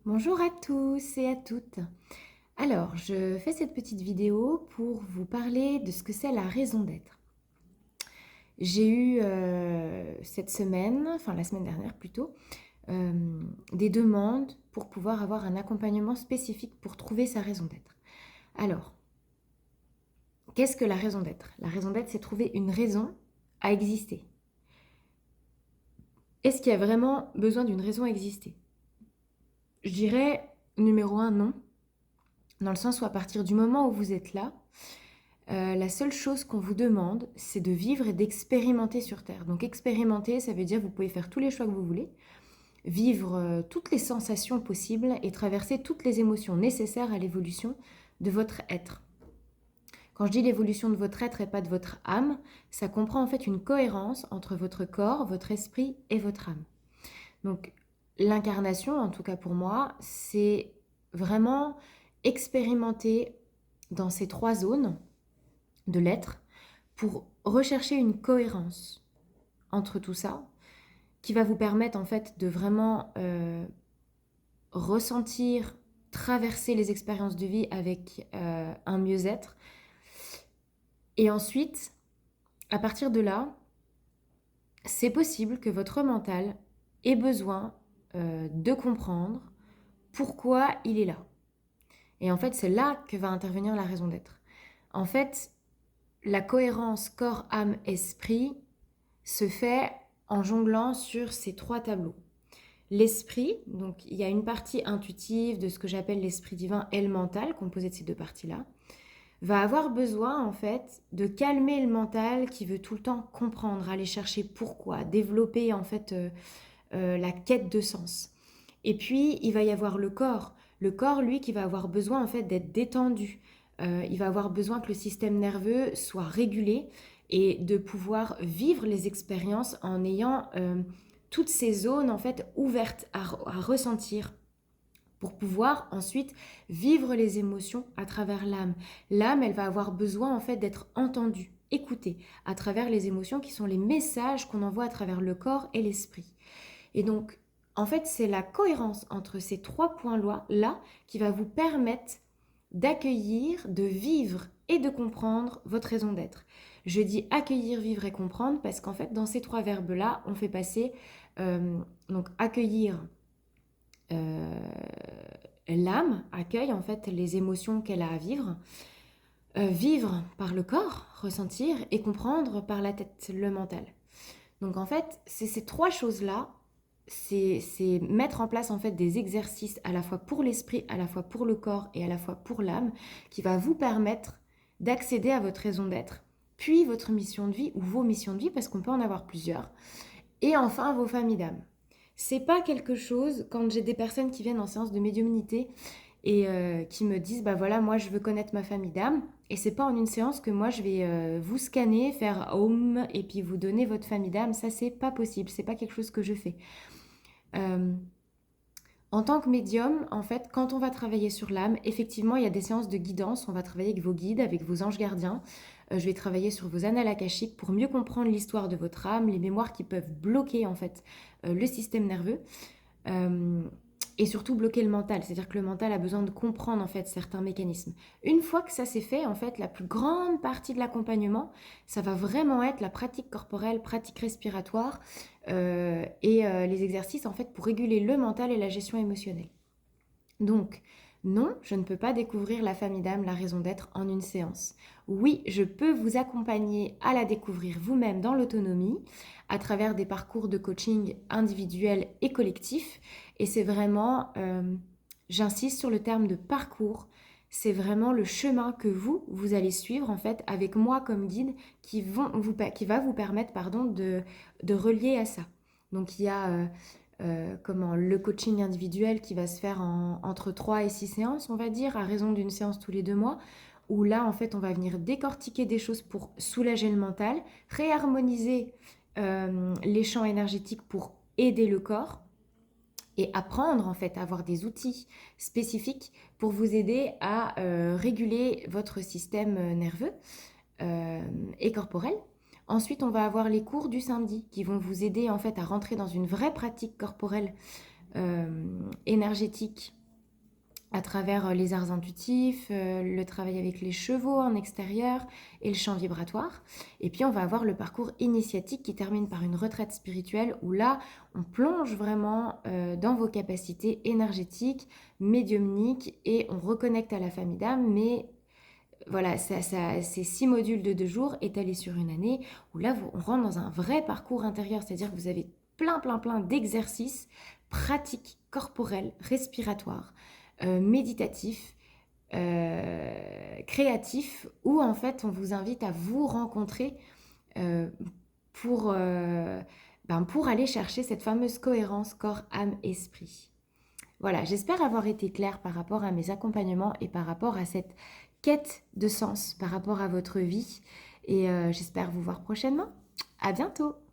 Bonjour à tous et à toutes. Alors, je fais cette petite vidéo pour vous parler de ce que c'est la raison d'être. J'ai eu cette semaine, enfin la semaine dernière plutôt, des demandes pour pouvoir avoir un accompagnement spécifique pour trouver sa raison d'être. Alors, qu'est-ce que la raison d'être? La raison d'être, c'est trouver une raison à exister. Est-ce qu'il y a vraiment besoin d'une raison à exister? Je dirais, numéro un, non. Dans le sens où à partir du moment où vous êtes là, la seule chose qu'on vous demande, c'est de vivre et d'expérimenter sur Terre. Donc expérimenter, ça veut dire que vous pouvez faire tous les choix que vous voulez, vivre toutes les sensations possibles et traverser toutes les émotions nécessaires à l'évolution de votre être. Quand je dis l'évolution de votre être et pas de votre âme, ça comprend en fait une cohérence entre votre corps, votre esprit et votre âme. Donc l'incarnation, en tout cas pour moi, c'est vraiment expérimenter dans ces trois zones de l'être pour rechercher une cohérence entre tout ça qui va vous permettre en fait de vraiment ressentir, traverser les expériences de vie avec un mieux-être. Et ensuite, à partir de là, c'est possible que votre mental ait besoin de comprendre pourquoi il est là. Et en fait, c'est là que va intervenir la raison d'être. En fait, la cohérence corps, âme, esprit se fait en jonglant sur ces trois tableaux. L'esprit, donc il y a une partie intuitive de ce que j'appelle l'esprit divin et le mental, composé de ces deux parties-là, va avoir besoin en fait de calmer le mental qui veut tout le temps comprendre, aller chercher pourquoi, développer en fait la quête de sens. Et puis il va y avoir le corps lui qui va avoir besoin en fait d'être détendu. Il va avoir besoin que le système nerveux soit régulé et de pouvoir vivre les expériences en ayant toutes ces zones en fait ouvertes à ressentir pour pouvoir ensuite vivre les émotions à travers l'âme. L'âme, elle va avoir besoin en fait d'être entendue, écoutée à travers les émotions qui sont les messages qu'on envoie à travers le corps et l'esprit. Et donc, en fait, c'est la cohérence entre ces trois points-là qui va vous permettre d'accueillir, de vivre et de comprendre votre raison d'être. Je dis accueillir, vivre et comprendre parce qu'en fait, dans ces trois verbes-là, on fait passer donc accueillir euh, l'âme, accueille en fait les émotions qu'elle a à vivre, vivre par le corps, ressentir et comprendre par la tête, le mental. Donc en fait, c'est ces trois choses-là, c'est mettre en place en fait des exercices à la fois pour l'esprit, à la fois pour le corps et à la fois pour l'âme, qui va vous permettre d'accéder à votre raison d'être, puis votre mission de vie ou vos missions de vie, parce qu'on peut en avoir plusieurs, et enfin vos familles d'âme. C'est pas quelque chose, quand j'ai des personnes qui viennent en séance de médiumnité et qui me disent bah voilà, moi je veux connaître ma famille d'âme, et c'est pas en une séance que moi je vais vous scanner, faire home et puis vous donner votre famille d'âme. Ça c'est pas possible, c'est pas quelque chose que je fais. Euh, En tant que médium, en fait, quand on va travailler sur l'âme, effectivement, il y a des séances de guidance. On va travailler avec vos guides, avec vos anges gardiens. Je vais travailler sur vos annales akashiques pour mieux comprendre l'histoire de votre âme, les mémoires qui peuvent bloquer en fait le système nerveux. Euh, et surtout bloquer le mental, c'est-à-dire que le mental a besoin de comprendre en fait certains mécanismes. Une fois que ça c'est fait, en fait, la plus grande partie de l'accompagnement, ça va vraiment être la pratique corporelle, pratique respiratoire les exercices en fait pour réguler le mental et la gestion émotionnelle. Donc, non, je ne peux pas découvrir la famille d'âme, la raison d'être en une séance. Oui, je peux vous accompagner à la découvrir vous-même dans l'autonomie, à travers des parcours de coaching individuels et collectifs. Et c'est vraiment, j'insiste sur le terme de parcours, c'est vraiment le chemin que vous allez suivre en fait avec moi comme guide qui va vous permettre de relier à ça. Donc il y a le coaching individuel qui va se faire entre 3 et 6 séances, on va dire, à raison d'une séance tous les 2 mois, où là, en fait, on va venir décortiquer des choses pour soulager le mental, réharmoniser les champs énergétiques pour aider le corps et apprendre, en fait, à avoir des outils spécifiques pour vous aider à réguler votre système nerveux euh, et corporel. Ensuite, on va avoir les cours du samedi qui vont vous aider en fait à rentrer dans une vraie pratique corporelle énergétique à travers les arts intuitifs, le travail avec les chevaux en extérieur et le chant vibratoire. Et puis on va avoir le parcours initiatique qui termine par une retraite spirituelle où là, on plonge vraiment dans vos capacités énergétiques, médiumniques et on reconnecte à la famille d'âme, mais voilà, ces 6 modules de 2 jours étalés sur une année, où là, on rentre dans un vrai parcours intérieur, c'est-à-dire que vous avez plein d'exercices pratiques, corporels, respiratoires, méditatifs, créatifs, où en fait, on vous invite à vous rencontrer euh, pour, pour aller chercher cette fameuse cohérence corps, âme, esprit. Voilà, j'espère avoir été claire par rapport à mes accompagnements et par rapport à cette quête de sens par rapport à votre vie. Et j'espère vous voir prochainement. À bientôt!